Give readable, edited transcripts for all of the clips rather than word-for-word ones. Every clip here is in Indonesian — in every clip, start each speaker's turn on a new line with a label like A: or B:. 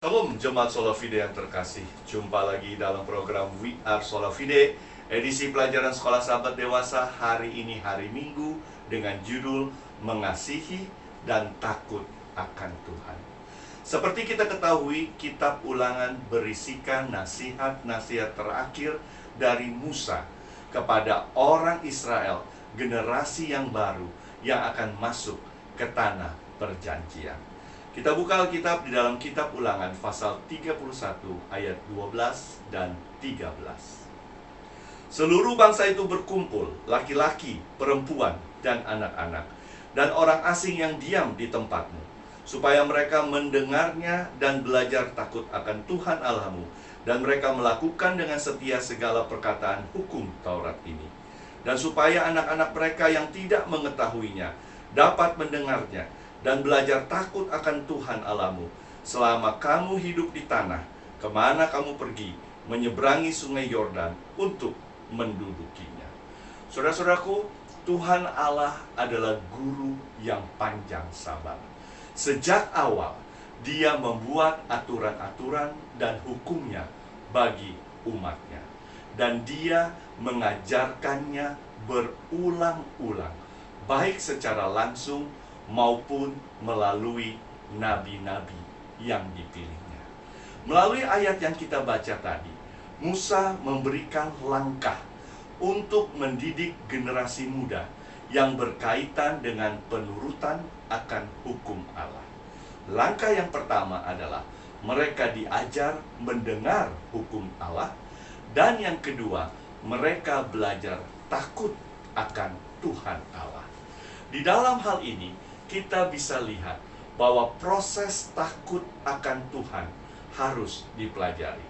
A: Shalom Jemaat Sola Fide yang terkasih. Jumpa lagi dalam program We Are Sola Fide, edisi pelajaran sekolah sahabat dewasa hari ini hari Minggu dengan judul Mengasihi dan Takut akan Tuhan. Seperti kita ketahui, kitab Ulangan berisikan nasihat-nasihat terakhir dari Musa kepada orang Israel, generasi yang baru yang akan masuk ke tanah perjanjian. Kita buka Alkitab di dalam kitab Ulangan pasal 31 ayat 12 dan 13. Seluruh bangsa itu berkumpul, laki-laki, perempuan, dan anak-anak, dan orang asing yang diam di tempatmu, supaya mereka mendengarnya dan belajar takut akan Tuhan Allahmu, dan mereka melakukan dengan setia segala perkataan hukum Taurat ini. Dan supaya anak-anak mereka yang tidak mengetahuinya dapat mendengarnya dan belajar takut akan Tuhan Allahmu selama kamu hidup di tanah kemana kamu pergi menyeberangi sungai Yordan untuk mendudukinya. Saudara-saudaraku, Tuhan Allah adalah guru yang panjang sabar. Sejak awal Dia membuat aturan-aturan dan hukumnya bagi umatnya, dan Dia mengajarkannya berulang-ulang, baik secara langsung maupun melalui nabi-nabi yang dipilihnya. Melalui ayat yang kita baca tadi, Musa memberikan langkah untuk mendidik generasi muda yang berkaitan dengan penurutan akan hukum Allah. Langkah yang pertama adalah mereka diajar mendengar hukum Allah, dan yang kedua, mereka belajar takut akan Tuhan Allah. Di dalam hal ini, kita bisa lihat bahwa proses takut akan Tuhan harus dipelajari.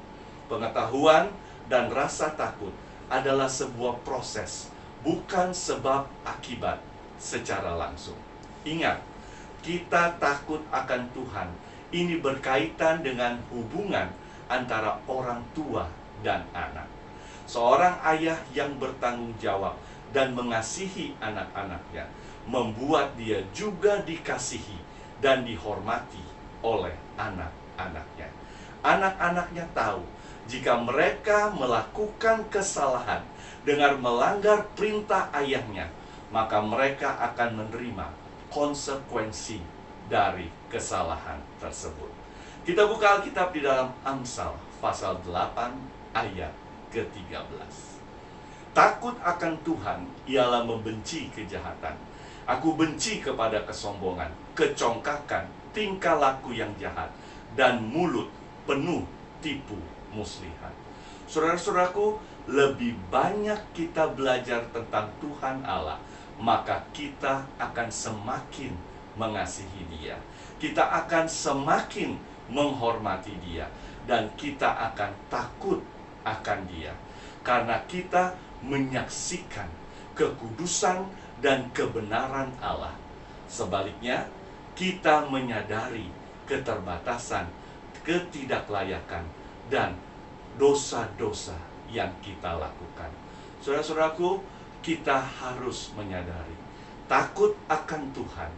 A: Pengetahuan dan rasa takut adalah sebuah proses, bukan sebab akibat secara langsung. Ingat, kita takut akan Tuhan. Ini berkaitan dengan hubungan antara orang tua dan anak. Seorang ayah yang bertanggung jawab dan mengasihi anak-anaknya membuat dia juga dikasihi dan dihormati oleh anak-anaknya. Anak-anaknya tahu jika mereka melakukan kesalahan dengan melanggar perintah ayahnya, maka mereka akan menerima konsekuensi dari kesalahan tersebut. Kita buka Alkitab di dalam Amsal pasal 8 ayat ke-13. Takut akan Tuhan ialah membenci kejahatan. Aku benci kepada kesombongan, kecongkakan, tingkah laku yang jahat, dan mulut penuh tipu muslihat. Saudara-saudaraku, lebih banyak kita belajar tentang Tuhan Allah, maka kita akan semakin mengasihi Dia. Kita akan semakin menghormati Dia, dan kita akan takut akan Dia, karena kita menyaksikan kekudusan dan kebenaran Allah. Sebaliknya, kita menyadari keterbatasan, ketidaklayakan, dan dosa-dosa yang kita lakukan. Saudara-saudaraku, kita harus menyadari takut akan Tuhan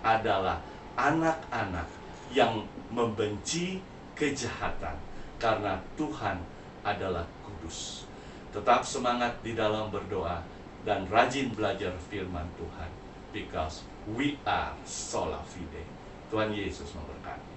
A: adalah anak-anak yang membenci kejahatan, karena Tuhan adalah kudus. Tetap semangat di dalam berdoa dan rajin belajar firman Tuhan, because we are sola fide. Tuhan Yesus memberkati.